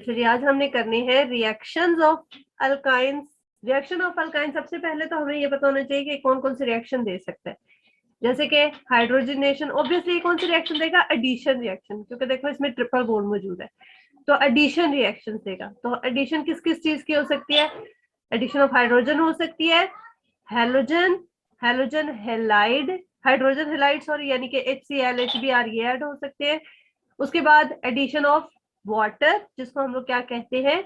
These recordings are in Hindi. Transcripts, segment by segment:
अच्छा जी, आज हमने करने हैं reactions of alkynes. Reaction of alkyne, सबसे पहले तो हमें ये पता होना चाहिए कि कौन कौन से रिएक्शन दे सकता है। जैसे कि हाइड्रोजनेशन, ऑब्वियसली कौन सी रिएक्शन देगा? एडिशन रिएक्शन, क्योंकि देखो इसमें ट्रिपल बॉन्ड मौजूद है, तो एडिशन रिएक्शन देगा। तो एडिशन किस किस चीज की हो सकती है? एडिशन ऑफ हाइड्रोजन हो सकती है, halogen, halogen halide, hydrogen halide sorry, यानी कि HCl HBr ये ऐड हो सकते हैं। उसके बाद एडिशन ऑफ वाटर, जिसको हम लोग क्या कहते हैं?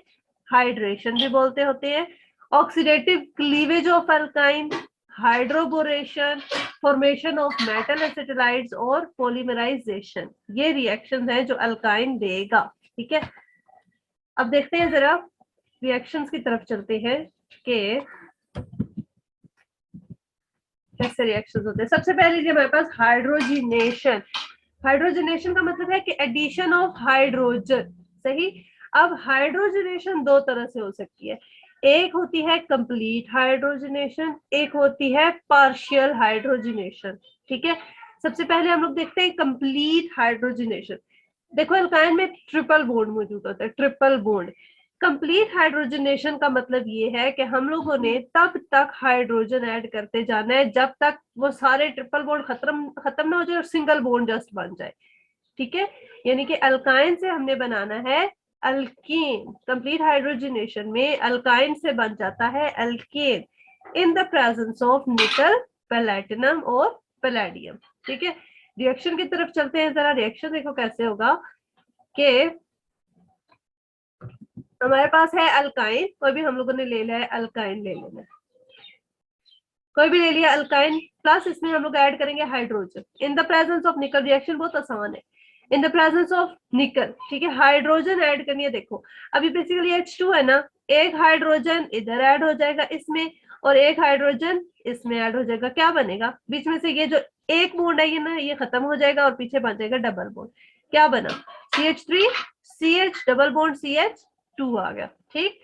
हाइड्रेशन भी बोलते होते हैं। Oxidative cleavage of alkyne, hydroboration, formation of metal acetylides और पॉलीमराइजेशन, ये रिएक्शंस हैं जो अल्काइन देगा। ठीक है, अब देखते हैं जरा रिएक्शंस की तरफ चलते हैं कि कैसे रिएक्शंस होते हैं। सबसे पहले जी हमारे पास हाइड्रोजिनेशन। हाइड्रोजनेशन का मतलब है कि एडिशन ऑफ हाइड्रोजन। सही। अब हाइड्रोजनेशन दो तरह से हो सकती है, एक होती है कंप्लीट हाइड्रोजनेशन, एक होती है पार्शियल हाइड्रोजनेशन। ठीक है, सबसे पहले हम लोग देखते हैं कंप्लीट हाइड्रोजनेशन। देखो अल्काइन में ट्रिपल बॉन्ड मौजूद होता है, ट्रिपल बॉन्ड। कंप्लीट हाइड्रोजनेशन का मतलब ये है कि हम लोगों ने तब तक हाइड्रोजन ऐड करते जाना है जब तक वो सारे ट्रिपल बॉन्ड खत्म ना हो जाए और सिंगल बॉन्ड जस्ट बन जाए। ठीक है, यानी कि अल्काइन से हमने बनाना है अल्कीन। कंप्लीट हाइड्रोजनेशन में अल्काइन से बन जाता है alkane in the presence of निकल, प्लेटिनम और पैलेडियम। ठीक है, रिएक्शन की तरफ चलते हैं जरा। रिएक्शन देखो कैसे होगा कि हमारे पास है अल्काइन, कोई भी हम लोगों ने ले लिया है अल्काइन, ले लेना है कोई भी ले लिया अल्काइन, प्लस इसमें हम लोग ऐड करेंगे hydrogen in the presence of निकल। रिएक्शन बहुत आसान है, इन द प्रेजेंस ऑफ निकल। ठीक है, हाइड्रोजन ऐड करनी है। देखो अभी बेसिकली H2 है ना, एक हाइड्रोजन इधर ऐड हो जाएगा इसमें और एक हाइड्रोजन इसमें ऐड हो जाएगा। क्या बनेगा? बीच में से ये जो एक बॉन्ड है ये ना, ये खत्म हो जाएगा और पीछे बन जाएगा डबल बॉन्ड। क्या बना? CH3 CH double bond CH2 आ गया। ठीक,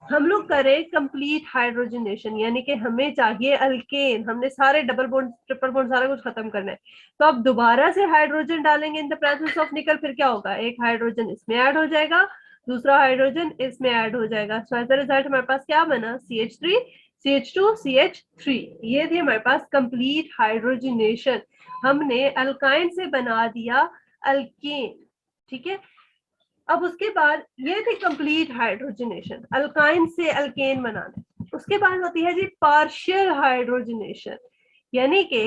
हम लोग करें कंप्लीट हाइड्रोजनेशन, यानी कि हमें चाहिए अल्केन, हमने सारे डबल बॉन्ड ट्रिपल बॉन्ड सारा कुछ खत्म करना है। तो अब दोबारा से हाइड्रोजन डालेंगे इन द प्रेजेंस ऑफ निकल, फिर क्या होगा? एक हाइड्रोजन इसमें ऐड हो जाएगा, दूसरा हाइड्रोजन इसमें ऐड हो जाएगा। सो एज अ रिजल्ट हमारे पास क्या बना? CH3 CH2 CH3। ये थी हमारे पास कंप्लीट हाइड्रोजनेशन, हमने अल्काइन से बना दिया अल्केन। ठीक है, अब उसके बाद ये थी कंप्लीट हाइड्रोजनेशन, अल्काइन से अल्केन बनाना। उसके बाद होती है जी पार्शियल हाइड्रोजनेशन, यानी कि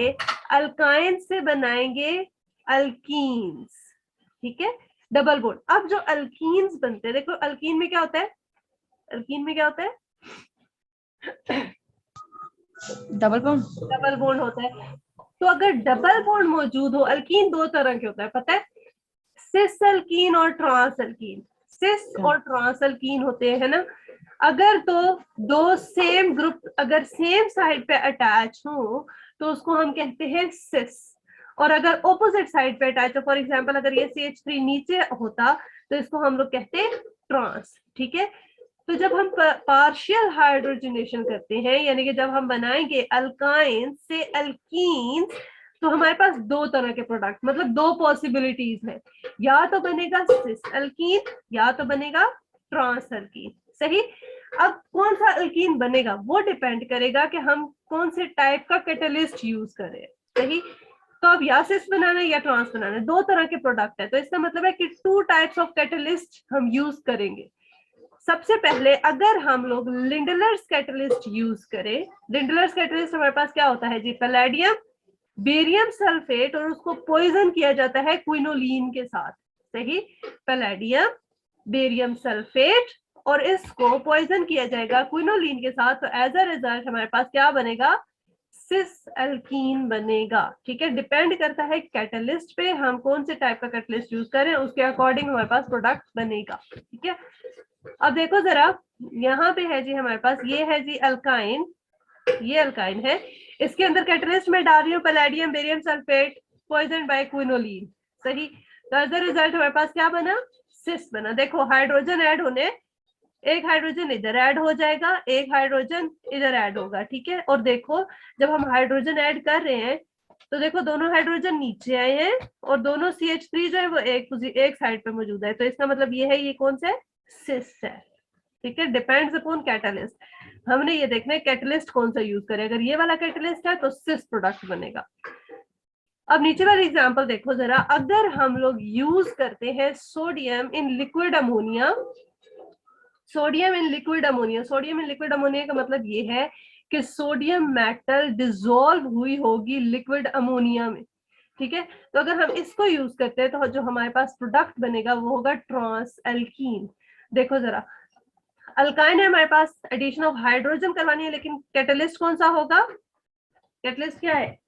अल्काइन से बनाएंगे अल्कीन्स। ठीक है, डबल बॉन्ड। अब जो अल्कीन्स बनते हैं, देखो अल्कीन में क्या होता है? अल्कीन में क्या होता है? Double bond. डबल बॉन्ड होता है। तो अगर डबल बॉन्ड मौजूद हो, अल्कीन दो तरह के होता है, पता है? सिस अल्कीन और ट्रांस अल्कीन। सिस और ट्रांस अल्कीन होते हैं ना, अगर तो दो सेम ग्रुप अगर सेम साइड पे अटैच हो तो उसको हम कहते हैं सिस, और अगर ऑपोजिट साइड पे अटैच हो, फॉर एग्जांपल अगर ये CH3 नीचे होता तो इसको हम लोग कहते हैं ट्रांस। ठीक है, तो जब हम पार्शियल हाइड्रोजनेशन करते हैं, यानी कि जब हम बनाएंगे अल्काइन से अल्कीन्स, तो हमारे पास दो तरह के प्रोडक्ट, मतलब दो पॉसिबिलिटीज है, या तो बनेगा सिस अल्कीन या तो बनेगा ट्रांस अल्कीन। सही। अब कौन सा अल्कीन बनेगा वो डिपेंड करेगा कि हम कौन से टाइप का कैटलिस्ट यूज करें। सही, तो अब या सिस बनाना है या ट्रांस बनाना है, दो तरह के प्रोडक्ट है, तो इसका मतलब है कि टू टाइप्स ऑफ कैटलिस्ट हम यूज करेंगे। सबसे पहले अगर हम लोग लिंडलर्स कैटलिस्ट यूज करें, लिंडलर्स कैटलिस्ट हमारे पास क्या होता है जी? पैलेडियम, बेरियम सल्फेट, और उसको पॉइजन किया जाता है क्विनोलिन के साथ। सही, पैलेडियम, बेरियम सल्फेट, और इसको पॉइजन किया जाएगा क्विनोलिन के साथ। तो एज अ रिजल्ट हमारे पास क्या बनेगा? सिस अल्कीन बनेगा। ठीक है, डिपेंड करता है कैटलिस्ट पे, हम कौन से टाइप का कैटलिस्ट यूज करें उसके अकॉर्डिंग हमारे पास प्रोडक्ट बनेगा। ठीक है, अब देखो जरा, यहाँ पे है जी हमारे पास, ये है जी अल्काइन, ये अल्काइन है, इसके अंदर कैटलिस्ट में डाल रही हूँ palladium barium sulphate poison by quinoline. सही, तो एज अ रिजल्ट हमारे पास क्या बना? सिस बना। देखो हाइड्रोजन ऐड होने, एक हाइड्रोजन इधर ऐड हो जाएगा, एक हाइड्रोजन इधर ऐड होगा। ठीक है, और देखो जब हम हाइड्रोजन ऐड कर रहे हैं तो देखो दोनों हाइड्रोजन नीचे आए हैं और दोनों CH3 जो है वो एक साइड पे मौजूद है, तो इसका मतलब ये है ये कौन सा है? सिस है, ठीक है, डिपेंड्स अपॉन कैटलिस्ट। हमने ये देखना है कैटलिस्ट कौन सा यूज करें, अगर ये वाला कैटलिस्ट है तो सिस प्रोडक्ट बनेगा। अब नीचे वाली एग्जांपल देखो जरा, अगर हम लोग यूज करते हैं sodium in liquid ammonia, sodium in liquid ammonia, sodium in liquid ammonia का मतलब ये है कि सोडियम मेटल डिसॉल्व हुई होगी लिक्विड अमोनिया में, ठीक है। तो अगर हम इसको यूज करते हैं तो जो हमारे पास प्रोडक्ट बनेगा वो होगा ट्रांस एल्कीन। देखो जरा, अल्काइन है हमारे पास, एडिशन ऑफ हाइड्रोजन करवानी है, लेकिन कैटलिस्ट कौन सा होगा, कैटलिस्ट क्या है,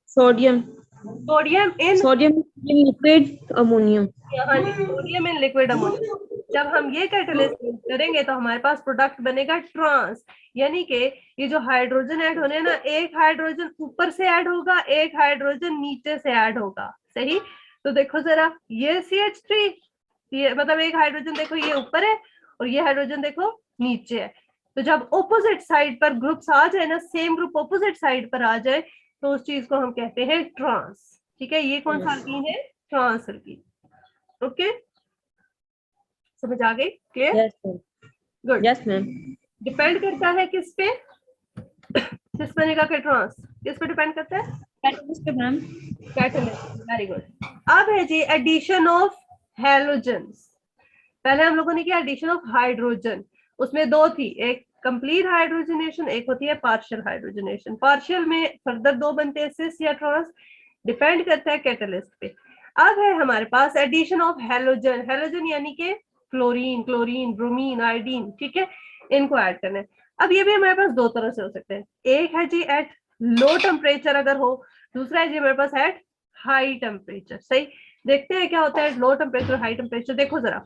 सोडियम सोडियम इन, सोडियम लिक्विड अमोनियम। हाँ जी, सोडियम इन लिक्विड अमोनिया। जब हम ये कैटलिस्ट यूज करेंगे तो हमारे पास प्रोडक्ट बनेगा ट्रांस, यानी कि ये जो हाइड्रोजन ऐड होने ना, एक हाइड्रोजन ऊपर से ऐड होगा, एक हाइड्रोजन नीचे से ऐड होगा, सही। तो देखो जरा, ये CH3, ये मतलब एक हाइड्रोजन देखो ये ऊपर है और ये हाइड्रोजन देखो नीचे है। तो जब ऑपोजिट साइड पर ग्रुप्स आ जाए ना, सेम ग्रुप ऑपोजिट साइड पर आ जाए, तो उस चीज को हम कहते हैं ट्रांस, ठीक है। ये कौन सा अल्कीन है, ट्रांस अल्कीन। ओके, समझ आ गई, clear, yes ma'am, good. Yes ma'am. Depend करता है किस पे, किस बनेगा कि ट्रांस, किस पे डिपेंड करता है, कैटलिस्ट पे मैम। Catalyst, very good. अब है जी एडिशन ऑफ हैलोजेंस। पहले हम लोगों ने किया एडिशन ऑफ हाइड्रोजन, उसमें दो थी, एक कंप्लीट हाइड्रोजनेशन, एक होती है पार्शियल हाइड्रोजनेशन। पार्शियल में फर्दर दो बनते हैं, सिस या ट्रांस, डिपेंड करता है कैटलिस्ट पे। अब है हमारे पास एडिशन ऑफ हैलोजन, हैलोजन यानी कि क्लोरीन, क्लोरीन, ब्रोमीन, आयोडीन, ठीक है, इनको ऐड करना है। अब ये भी हमारे पास दो तरह से हो सकते हैं, एक है जी एट लो टेम्परेचर अगर हो, दूसरा है जी हमारे पास एट हाई टेम्परेचर, सही। देखते हैं क्या होता है लो टेम्परेचर, हाई टेम्परेचर। देखो जरा,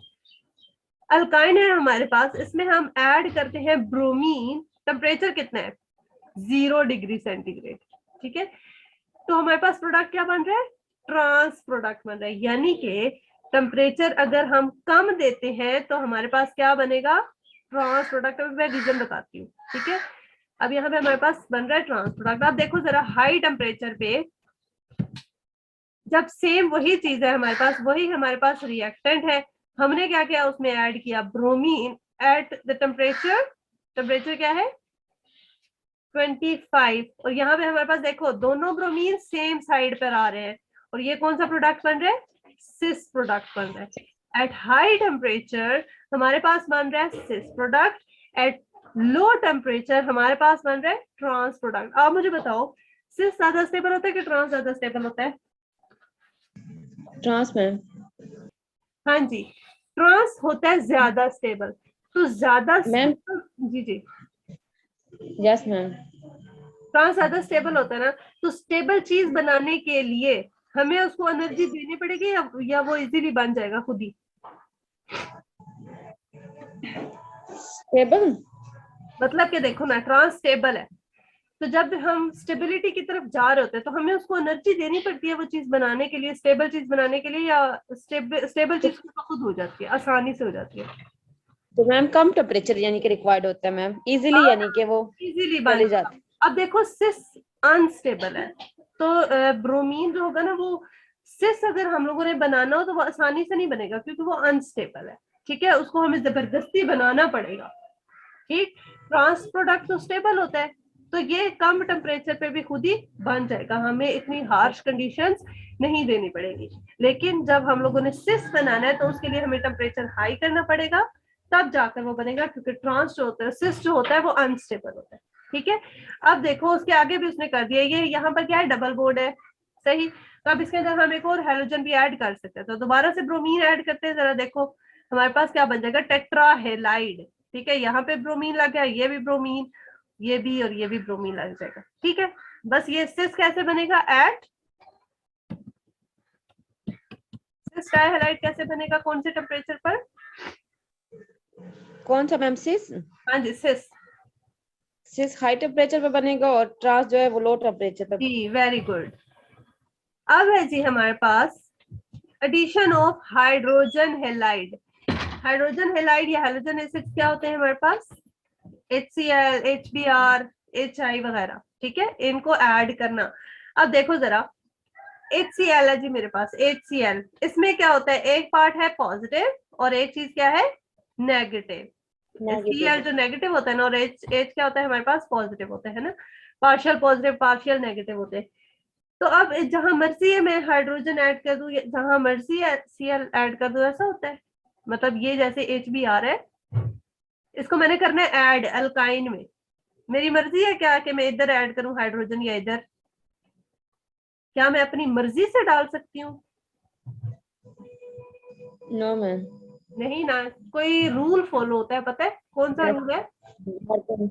अल्काइन है हमारे पास, इसमें हम ऐड करते हैं ब्रोमीन, टेम्परेचर कितना है 0 डिग्री सेंटीग्रेड, ठीक है। तो हमारे पास प्रोडक्ट क्या बन रहा है, ट्रांस प्रोडक्ट बन रहा है, यानी कि टेम्परेचर अगर हम कम देते हैं तो हमारे पास क्या बनेगा, ट्रांस प्रोडक्ट। अभी मैं रीजन बताती हूँ, ठीक है। अब यहाँ पे हमारे पास बन रहा है ट्रांस प्रोडक्ट। आप देखो जरा, हाई टेम्परेचर पे जब सेम वही चीज है हमारे पास, वही हमारे पास रिएक्टेंट है, हमने क्या किया, उसमें ऐड किया bromine at the temperature, temperature क्या है 25, और यहाँ पे हमारे पास देखो दोनों ब्रोमीन सेम साइड पर आ रहे हैं, और ये कौन सा प्रोडक्ट बन रहा है, सिस प्रोडक्ट बन रहा है। एट हाई टेम्परेचर हमारे पास बन रहा है सिस प्रोडक्ट, एट लो टेम्परेचर हमारे पास बन रहा है ट्रांस प्रोडक्ट। आप मुझे बताओ, सिस ज्यादा स्टेबल होता है कि ट्रांस ज्यादा स्टेबल होता है, ट्रांस मैम। हाँ जी, ट्रांस होता है ज्यादा स्टेबल। तो ज्यादा मैम, जी जी, यस मैम। ट्रांस ज्यादा स्टेबल होता है ना, तो स्टेबल चीज बनाने के लिए हमें उसको एनर्जी देनी पड़ेगी या वो इजीली बन जाएगा खुद ही, स्टेबल। मतलब कि देखो ना, ट्रांस स्टेबल है, तो जब हम स्टेबिलिटी की तरफ जा रहे होते हैं तो हमें उसको एनर्जी देनी पड़ती है वो चीज बनाने के लिए, स्टेबल चीज बनाने के लिए, या स्टेबल चीज खुद हो जाती है, आसानी से हो जाती है। तो मैम कम टेम्परेचर यानी कि रिक्वायर्ड होता है मैम, इजीली यानी कि वो इजीली बन चली जाएगा। जाती। अब देखो सिस अनस्टेबल है, तो ब्रोमीन जो होगा ना, वो सिस अगर हम लोगों ने बनाना हो तो वो आसानी से नहीं बनेगा क्योंकि वो अनस्टेबल है, ठीक है, उसको हमें जबरदस्ती बनाना पड़ेगा, ठीक। ट्रांस प्रोडक्ट तो स्टेबल होता है, तो ये कम टेम्परेचर पे भी खुद ही बन जाएगा, हमें इतनी हार्श कंडीशंस नहीं देनी पड़ेगी। लेकिन जब हम लोगों ने सिस बनाना है तो उसके लिए हमें टेम्परेचर हाई करना पड़ेगा, तब जाकर वो बनेगा, क्योंकि ट्रांस जो होता है, सिस जो होता है वो अनस्टेबल होता है, ठीक है। अब देखो उसके आगे भी उसने कर दिया, ये यहाँ पर क्या है, डबल बॉन्ड है, सही। तो अब इसके अंदर हम एक और हेलोजन भी ऐड कर सकते हैं, तो दोबारा से ब्रोमीन ऐड करते हैं, जरा देखो हमारे पास क्या बन जाएगा, टेट्रा हेलाइड, ठीक है। यहाँ पे ब्रोमीन लग गया, ये भी ब्रोमीन, ये भी और ये भी ब्रोमीन लग जाएगा, ठीक है। बस ये सिस कैसे बनेगा, एट सिस डाइहाइलाइड कैसे बनेगा, कौन से टेम्परेचर पर, कौन सा मैम, सिस? हाँ जी सिस, सिस हाई टेम्परेचर पे बनेगा और ट्रांस जो है वो लो टेम्परेचर पे। जी वेरी गुड। अब है जी हमारे पास addition of hydrogen halide. Hydrogen halide या हाइड्रोजन एसिड्स क्या होते हैं हमारे पास, HCl, HBr, HI वगैरह, ठीक है, इनको ऐड करना। अब देखो जरा, HCl है जी मेरे पास, HCl। इसमें क्या होता है, एक पार्ट है पॉजिटिव और एक चीज क्या है, नेगेटिव। Cl जो नेगेटिव होता है ना, और H क्या होता है हमारे पास, पॉजिटिव होता है ना, पार्शियल पॉजिटिव पार्शियल नेगेटिव होते हैं। तो अब जहां मर्जी है मैं हाइड्रोजन ऐड कर दूं, जहां मर्जी है Cl ऐड कर दूं, ऐसा होता है। मतलब ये जैसे HBr है, इसको मैंने करना है ऐड अल्काइन में, मेरी मर्जी है क्या कि मैं इधर ऐड करूं हाइड्रोजन या इधर, क्या मैं अपनी मर्जी से डाल सकती हूँ? No ma'am. नहीं ना, कोई रूल फॉलो होता है, पता है कौन सा रूल है? मार्कर।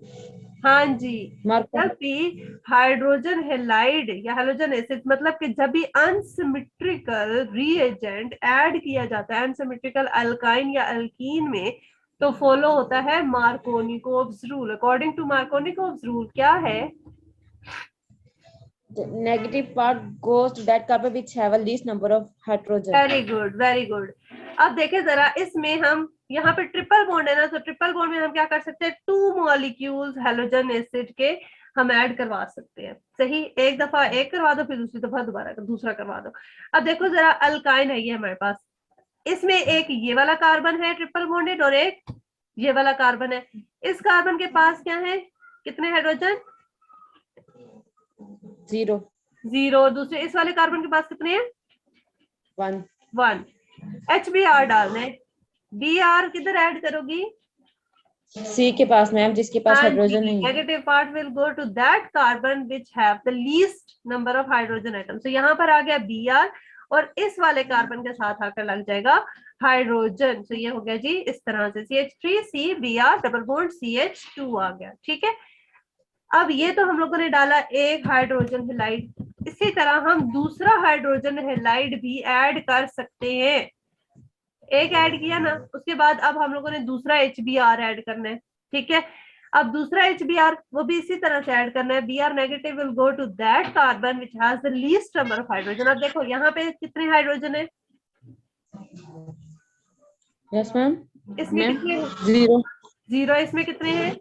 हाँ जी, मार्कर। जब भी हाइड्रोजन हेलाइड या हेलोजन एसिड, मतलब कि जब भी अनसिमेट्रिकल रिएजेंट ऐड किया जाता है अनसिमेट्रिकल अल्काइन या अल्कीन में, तो फॉलो होता है Markovnikov's rule. According to Markovnikov's rule क्या है? The negative part goes to that carbon which have a least number of hydrogen. Very good very good. अब देखें जरा, इसमें हम यहाँ पे ट्रिपल बॉन्ड है ना, तो ट्रिपल बॉन्ड में हम क्या कर सकते हैं, 2 मॉलिक्यूल्स हेलोजन एसिड के हम ऐड करवा सकते हैं। सही, एक दफा एक करवा दो, फिर दूसरी दफा दोबारा दूसरा करवा दो। अब देखो जरा, अल्काइन है ये हमारे पास, इसमें एक ये वाला कार्बन है ट्रिपल बॉन्डेड और एक ये वाला कार्बन है। इस कार्बन के पास क्या है, कितने हाइड्रोजन? 0 0। दूसरे इस वाले कार्बन के पास कितने हैं? 1 1। HBr डालना है, Br किधर ऐड करोगी? C के पास मैम, जिसके पास हाइड्रोजन नहीं है। Negative part will go to that carbon which have the least number of hydrogen atoms. तो यहाँ पर आ गया Br और इस वाले कार्बन के साथ आकर लग जाएगा हाइड्रोजन। तो ये हो गया जी इस तरह से CH3 Br double bond CH2 आ गया। ठीक है, अब ये तो हम लोगों ने डाला एक हाइड्रोजन हेलाइड, इसी तरह हम दूसरा हाइड्रोजन हेलाइड भी ऐड कर सकते हैं। एक ऐड किया ना, उसके बाद अब हम लोगों ने दूसरा HBr ऐड करना है। ठीक है, अब दूसरा HBr वो भी इसी तरह से ऐड करना है। Br negative will go to that carbon which has the least number of hydrogen. अब देखो यहाँ पे कितने हाइड्रोजन है, यस मैम। इसमें मैम कितने? 0 0। इसमें कितने हैं?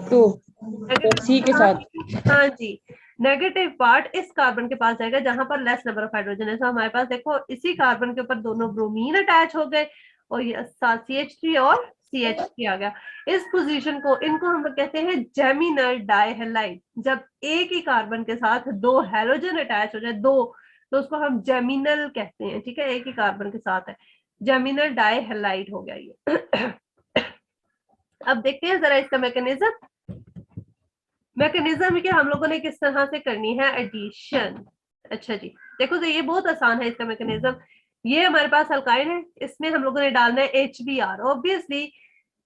2 तो C के साथ। हाँ जी, नेगेटिव पार्ट इस कार्बन के पास जाएगा जहां पर लेस नंबर ऑफ हाइड्रोजन है। तो हमारे पास देखो इसी कार्बन के ऊपर दोनों ब्रोमीन अटैच हो गए और ये साथ CH3 और CH3 आ गया। इस पोजीशन को, इनको हम लोग कहते हैं जेमिनल डाइहैलाइड। जब एक ही कार्बन के साथ 2 हैलोजन अटैच हो जाए, 2, तो उसको हम जेमिनल कहते हैं। ठीक है, एक ही कार्बन के साथ है, जेमिनल डाइहैलाइड हो गया ये। अब देखते हैं जरा इसका मैकेनिज्म कि हम लोगों ने किस तरह से करनी है एडिशन। अच्छा जी, देखो तो ये बहुत आसान है इसका मैकेनिज्म। ये हमारे पास अल्काइन है, इसमें हम लोगों ने डालना है HBr। ऑब्वियसली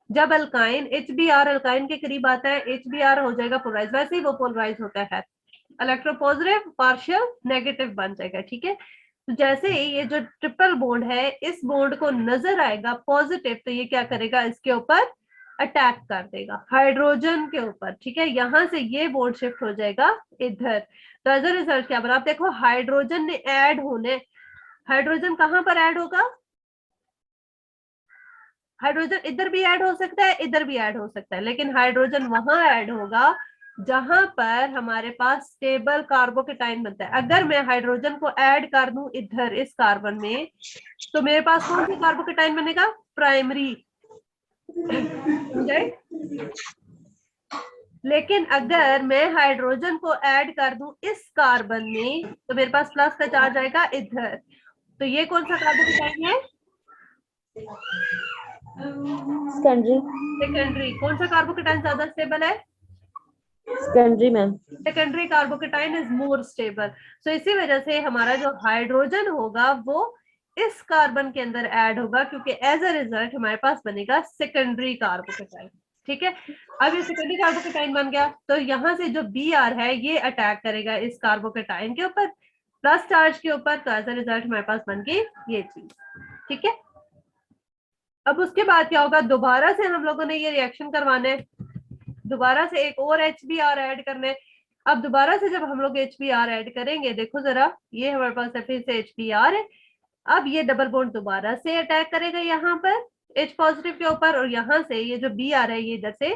जब अल्काइन HBr अल्काइन के करीब आता है, HBr हो जाएगा पोलराइज, वैसे ही वो पोलराइज होता है, इलेक्ट्रोपॉजिटिव पार्शियल नेगेटिव बन जाएगा। ठीक है, तो जैसे ही ये जो ट्रिपल बॉन्ड है, इस बॉन्ड को नजर आएगा पॉजिटिव, तो ये क्या करेगा, इसके ऊपर अटैक कर देगा हाइड्रोजन के ऊपर। ठीक है, यहां से ये बॉन्ड शिफ्ट हो जाएगा इधर। तो एज अ रिजल्ट क्या बना, आप देखो हाइड्रोजन ने ऐड होने, हाइड्रोजन कहां पर ऐड होगा, हाइड्रोजन इधर भी ऐड हो सकता है, इधर भी ऐड हो सकता है, लेकिन हाइड्रोजन वहां ऐड होगा जहां पर हमारे पास स्टेबल कार्बोकेटाइन बनता है। अगर मैं हाइड्रोजन को ऐड कर दूं इधर इस कार्बन में, तो मेरे पास कौन सा कार्बोकेटाइन बनेगा, प्राइमरी। लेकिन अगर मैं हाइड्रोजन को ऐड कर दूं इस कार्बन में, तो मेरे पास प्लस का चार्ज आएगा इधर। तो ये कौन सा कार्बोकेटाइन है, सेकेंडरी। सेकेंडरी। कौन सा कार्बोकेटाइन ज्यादा स्टेबल है, secondary ma'am. Secondary carbocation is more stable. So इसी वजह से हमारा जो हाइड्रोजन होगा वो इस कार्बन के अंदर ऐड होगा, क्योंकि एज अ रिजल्ट हमारे पास बनेगा सेकेंडरी कार्बोकेटाइन। ठीक है, अब ये सेकेंडरी कार्बोकेटाइन बन गया, तो यहाँ से जो Br है ये अटैक करेगा इस कार्बोकेटाइन के ऊपर प्लस चार्ज के ऊपर, तो एज अ रिजल्ट हमारे पास बन गई ये चीज। ठीक है, अब उसके बाद क्या होगा, दोबारा से हम लोगों ने ये रिएक्शन करवाना है, दोबारा से एक और HBr ऐड करना है। अब दोबारा से जब हम लोग HBr ऐड करेंगे, देखो जरा, ये हमारे पास फिर से HBr है। अब ये डबल बॉन्ड दोबारा से अटैक करेगा यहाँ पर H पॉजिटिव के ऊपर, और यहाँ से ये जो Br है ये इधर से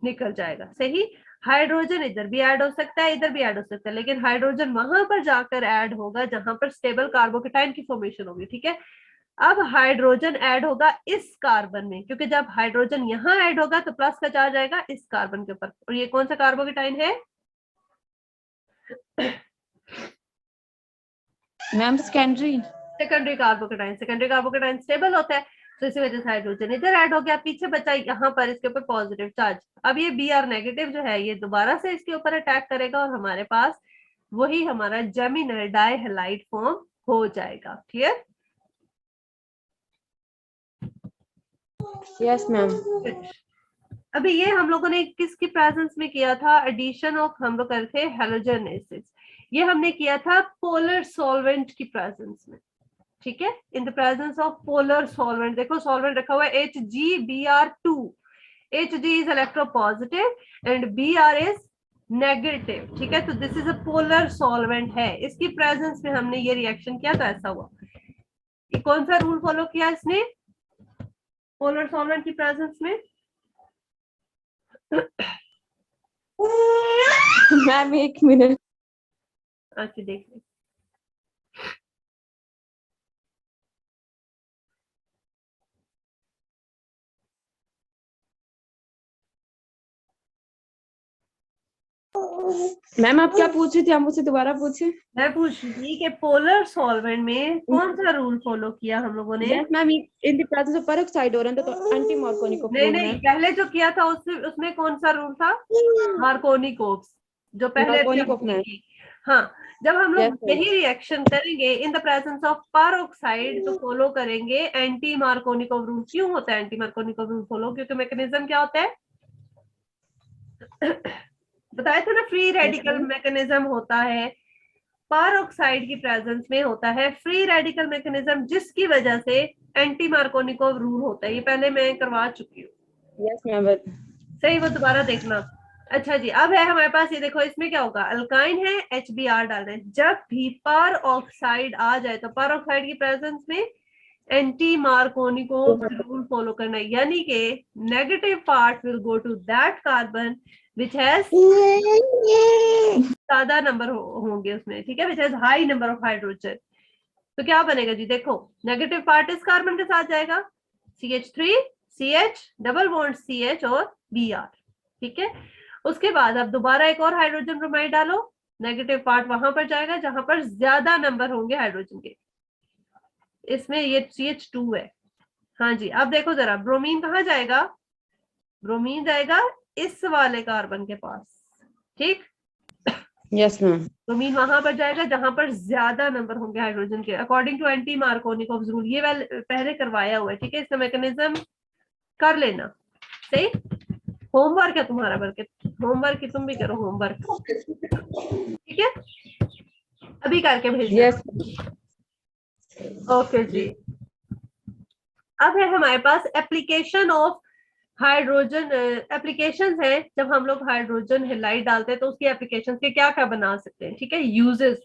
निकल जाएगा। सही, हाइड्रोजन इधर भी ऐड हो सकता है, इधर भी ऐड हो सकता है, लेकिन हाइड्रोजन वहां पर जाकर ऐड होगा जहां पर स्टेबल कार्बोकेटाइन की फॉर्मेशन होगी, ठीक है। अब हाइड्रोजन ऐड होगा इस कार्बन में, क्योंकि जब हाइड्रोजन यहाँ ऐड होगा तो प्लस का चार्ज आएगा इस कार्बन के ऊपर, और ये कौन सा कार्बोकेटाइन है? Ma'am secondary. Secondary carbocation. Secondary carbocation stable होता है, तो इसी वजह से हाइड्रोजन इधर ऐड हो गया, पीछे बचा यहाँ पर इसके ऊपर पॉजिटिव चार्ज। अब ये Br नेगेटिव जो है ये दोबारा से इसके ऊपर अटैक करेगा और हमारे पास वही हमारा जेमिनल डाइहैलाइड फॉर्म हो जाएगा। क्लियर? Yes ma'am. अभी ये हम लोगों ने किसकी प्रेजेंस में किया था? एडिशन ऑफ, हम लोग करते थे हेलोजन एसिड्स, ये हमने किया था पोलर सॉल्वेंट की प्रेजेंस में, ठीक है, in the presence of polar solvent. देखो सॉल्वेंट रखा हुआ है HgBr2, Hg is electropositive and Br is negative, ठीक है, तो this is a polar solvent है, इसकी प्रेजेंस में हमने ये रिएक्शन किया तो ऐसा हुआ। ये कौन सा रूल फॉलो किया इसने पोलर सॉल्वेंट की प्रेजेंस में? मैम एक मिनट। अच्छा देख लें। मैम आप क्या पूछ रही थी, आप मुझसे दोबारा पूछे। मैं पूछ रही थी कि पोलर सॉल्वेंट में कौन सा रूल फॉलो किया हम लोगों ने? Yes ma'am, in the presence of peroxide और तो एंटी मार्कोनिको नहीं फ्लूइड नहीं, मैम। पहले जो किया था उसमें कौन सा रूल था? मार्कोनिकोव्स, जो पहले अभी मार्कोनिकोव हमने मैम। की। हाँ, जब हम यस लोग यही रिएक्शन करेंगे in the presence of peroxide तो फॉलो करेंगे एंटी मार्कोनिकोव रूल। क्यों होता है एंटी मार्कोनिकोव रूल फॉलो? क्योंकि मैकेनिज्म क्या होता है बताया था ना, फ्री रेडिकल मैकेनिज्म होता है, पेरोक्साइड की प्रेजेंस में होता है फ्री रेडिकल मैकेनिज्म, जिसकी वजह से एंटी मार्कोनिकोव रूल होता है। ये पहले मैं करवा चुकी हूँ। Yes ma'am. सही, वो दोबारा देखना। अच्छा जी, अब है हमारे पास ये देखो, इसमें क्या होगा, अल्काइन है, HBr डाल रहे हैं, जब भी पर ऑक्साइड आ जाए तो पर ऑक्साइड की प्रेजेंस में एंटी मार्कोनिकोव रूल फॉलो करना है, यानी कि negative part will go to that carbon which has ज्यादा नंबर होंगे उसमें, ठीक है, which has high number of hydrogen. तो क्या बनेगा जी, देखो नेगेटिव पार्ट इस कार्बन के साथ जाएगा, CH3 CH double bond CH और Br, ठीक है। उसके बाद अब दोबारा एक और हाइड्रोजन ब्रोमाइड डालो, नेगेटिव पार्ट वहां पर जाएगा जहां पर ज्यादा नंबर होंगे हाइड्रोजन के, इसमें ये CH2 है। हाँ जी, अब देखो जरा, ब्रोमीन कहाँ जाएगा? ब्रोमीन जाएगा इस वाले कार्बन के पास, ठीक। Yes ma'am. ब्रोमीन वहां पर जाएगा जहां पर ज्यादा नंबर होंगे हाइड्रोजन के, according to anti Markovnikov rule. ये पहले करवाया हुआ है, ठीक है, इसका मैकेनिज्म कर लेना। सही, होमवर्क है तुम्हारा, बल्कि होमवर्क की तुम भी करो होमवर्क, ठीक है, अभी करके भेजना। यस। ओके जी, अब है हमारे पास एप्लीकेशन ऑफ हाइड्रोजन। एप्लीकेशंस है, जब हम लोग हाइड्रोजन हैलाइड डालते हैं तो उसकी एप्लीकेशंस के क्या क्या बना सकते हैं, ठीक है, यूजेस।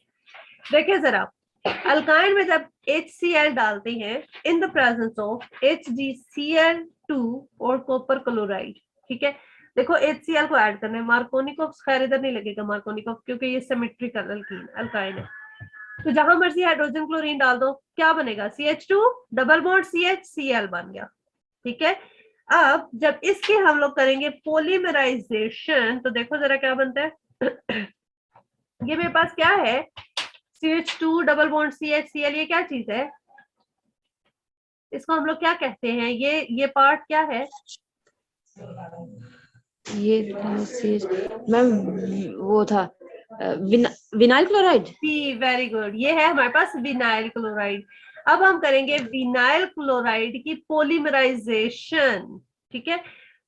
देखिए जरा, अल्काइन में जब HCl डालते हैं in the presence of HgCl2 और कॉपर क्लोराइड, ठीक है, देखो HCl को ऐड करना है, मार्कोनिकोव खैर इधर नहीं लगेगा मार्कोनिकोव, क्योंकि ये सिमेट्रिकल अल्काइन है। तो जहां मर्जी हाइड्रोजन क्लोरीन डाल दो, क्या बनेगा, CH2 double bond CH Cl बन गया, ठीक है। अब जब इसके हम लोग करेंगे पॉलीमराइजेशन तो देखो जरा क्या बनता है। ये मेरे पास क्या है, CH2 double bond CH Cl, ये क्या चीज है, इसको हम लोग क्या कहते हैं, ये पार्ट क्या है? ये मैम वो था विनाइल क्लोराइड। वेरी गुड, ये है हमारे पास विनाइल क्लोराइड। अब हम करेंगे विनाइल क्लोराइड की पॉलीमराइजेशन, ठीक है।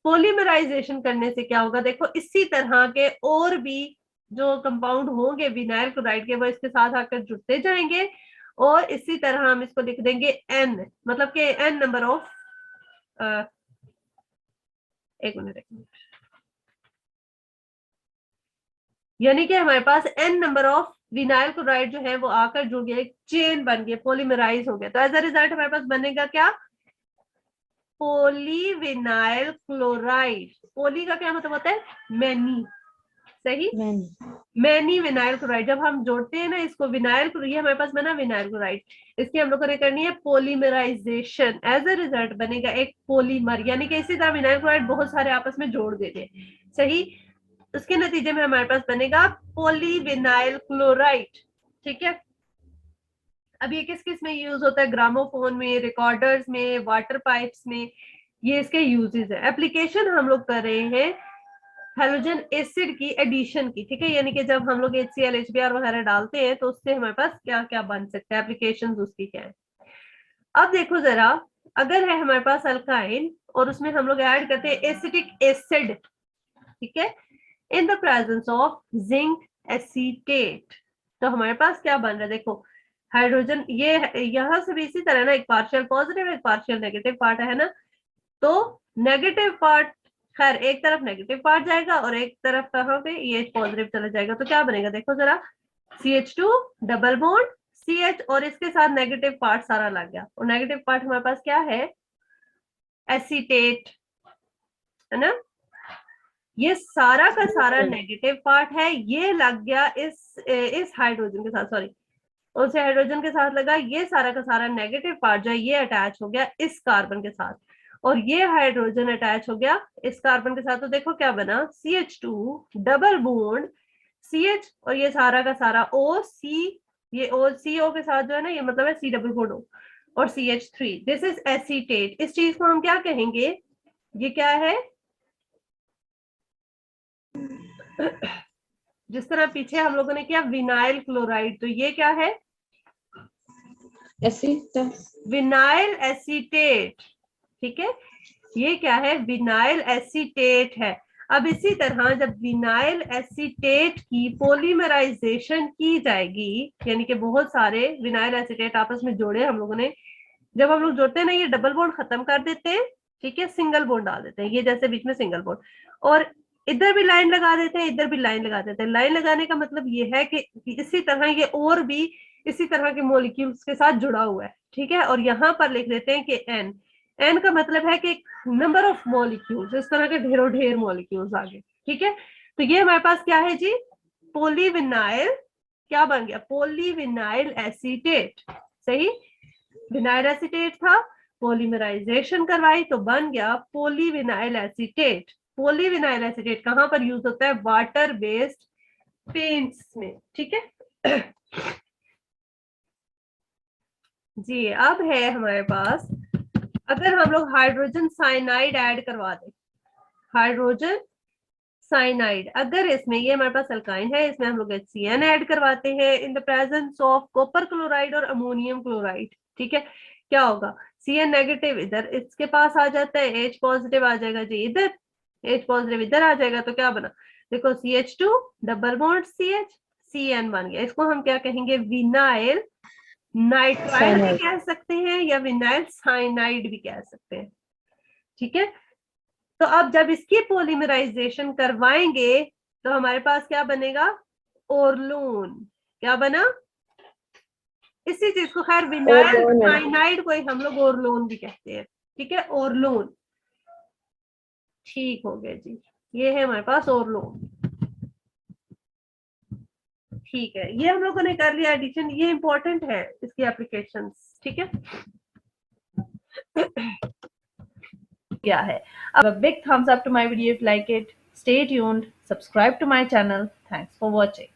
पॉलीमराइजेशन करने से क्या होगा, देखो इसी तरह के और भी जो कंपाउंड होंगे विनाइल क्लोराइड के, वो इसके साथ आकर जुड़ते जाएंगे, और इसी तरह हम इसको लिख देंगे N, मतलब कि N नंबर ऑफ, एक मिनट, यानी कि हमारे पास N number of vinyl chloride जो है वो आकर जुड़ गया, एक चेन बन गया, पॉलीमराइज हो गया। तो एज अ रिजल्ट हमारे पास बनेगा क्या, पॉलीविनाइल क्लोराइड। पोली का क्या मतलब होता है, मैनी, सही। मैनी मैनी विनाइल क्लोराइड, जब हम जोड़ते हैं ना इसको विनाइल, ये हमारे पास बना विनाइल क्लोराइड, इसकी हम लोग को करनी है पॉलीमराइजेशन, एज अ रिजल्ट बनेगा एक पॉलीमर, यानी कि इसी तरह विनाइल क्लोराइड बहुत सारे आपस में जोड़ देते हैं, सही। उसके नतीजे में हमारे पास बनेगा पॉलीविनाइल क्लोराइड, ठीक है। अब ये किस किस में यूज होता है, ग्रामोफोन में, रिकॉर्डर्स में, वाटर पाइप्स में, ये इसके यूजेस है। एप्लीकेशन हम लोग कर रहे हैं हेलोजन एसिड की एडिशन की, ठीक है, यानी कि जब हम लोग HCl HBr वगैरह डालते हैं तो उससे हमारे पास क्या क्या बन सकता है, एप्लीकेशन उसकी क्या है। अब देखो जरा, अगर है हमारे पास अल्काइन और उसमें हम लोग ऐड करते हैं एसिटिक एसिड, ठीक है, in the presence of zinc acetate, तो हमारे पास क्या बन रहा है, देखो हाइड्रोजन, ये यहां से भी इसी तरह ना, एक पार्शियल पॉजिटिव एक पार्शियल नेगेटिव पार्ट है ना, तो नेगेटिव पार्ट, खैर एक तरफ नेगेटिव पार्ट जाएगा और एक तरफ कहाँ पे ये पॉजिटिव चला जाएगा, तो क्या बनेगा, देखो जरा, CH2 डबल बॉन्ड CH, और इसके साथ नेगेटिव पार्ट सारा लग गया, और नेगेटिव पार्ट हमारे पास क्या है, एसीटेट, है ना, ये सारा का सारा नेगेटिव पार्ट है, ये लग गया इस हाइड्रोजन के साथ, सॉरी उस हाइड्रोजन के साथ लगा, ये सारा का सारा नेगेटिव पार्ट जो है ये अटैच हो गया इस कार्बन के साथ, और ये हाइड्रोजन अटैच हो गया इस कार्बन के साथ, तो देखो क्या बना, CH2 डबल बॉन्ड CH, और ये सारा का सारा OC, ये CO के साथ जो है ना, ये मतलब है C डबल बॉन्ड O, और CH3, दिस इज एसीटेट। इस चीज को हम क्या कहेंगे, ये क्या है, जिस तरह पीछे हम लोगों ने किया विनाइल क्लोराइड, तो ये क्या है, विनाइल एसीटेट, ठीक है, ये क्या है, विनाइल एसीटेट है। अब इसी तरह जब विनाइल एसीटेट की पॉलीमराइजेशन की जाएगी, यानी कि बहुत सारे विनाइल एसीटेट आपस में जोड़े हम लोगों ने, जब हम लोग जोड़ते हैं ना, ये डबल बॉन्ड खत्म कर देते हैं, ठीक है, सिंगल बॉन्ड डाल देते हैं, ये जैसे बीच में सिंगल बॉन्ड, और इधर भी लाइन लगा देते हैं, इधर भी लाइन लगा देते हैं। लाइन लगाने का मतलब ये है कि इसी तरह ये और भी इसी तरह के मॉलिक्यूल्स के साथ जुड़ा हुआ है, ठीक है, और यहाँ पर लिख देते हैं कि एन का मतलब है कि नंबर ऑफ मॉलिक्यूल्स, इस तरह के ढेरों ढेर मॉलिक्यूल्स आगे, ठीक है। तो ये हमारे पास क्या है जी, पॉलीविनाइल, क्या बन गया, पॉलीविनाइल एसीटेट, सही, विनाइल एसीटेट था, पॉलीमराइजेशन करवाई तो बन गया पॉलीविनाइल एसीटेट। पॉलीविनाइल एसीटेट कहां पर यूज होता है, वाटर बेस्ड पेंट्स में, ठीक है। जी, अब है हमारे पास, अगर हम लोग हाइड्रोजन साइनाइड ऐड करवा दें, हाइड्रोजन साइनाइड, अगर इसमें, ये हमारे पास अल्काइन है, इसमें हम लोग HCN ऐड करवाते हैं in the presence of copper chloride और अमोनियम क्लोराइड, ठीक है, क्या होगा, CN नेगेटिव इधर इसके पास आ जाता है, H पॉजिटिव आ जाएगा जी इधर, H पॉजिटिव इधर आ जाएगा, तो क्या बना, देखो CH2 double bond CH, CN बन गया, इसको हम क्या कहेंगे, विनाइल नाइट्राइड भी कह सकते हैं या विनाइल साइनाइड भी कह सकते हैं, ठीक है। तो अब जब इसकी पॉलीमराइजेशन करवाएंगे तो हमारे पास क्या बनेगा, ओरलून, क्या बना, इसी चीज को, खैर विनाइल साइनाइड को ही हम लोग ओरलून भी कहते हैं, ठीक है, ओरलून, ठीक हो गया जी, ये है हमारे पास ओरलून, ठीक है, ये हम लोगों ने कर लिया एडिशन, ये इंपॉर्टेंट है इसकी एप्लीकेशंस, ठीक है। क्या है, अब a big thumbs up to my video if you like it, stay tuned, subscribe to my channel, thanks for watching.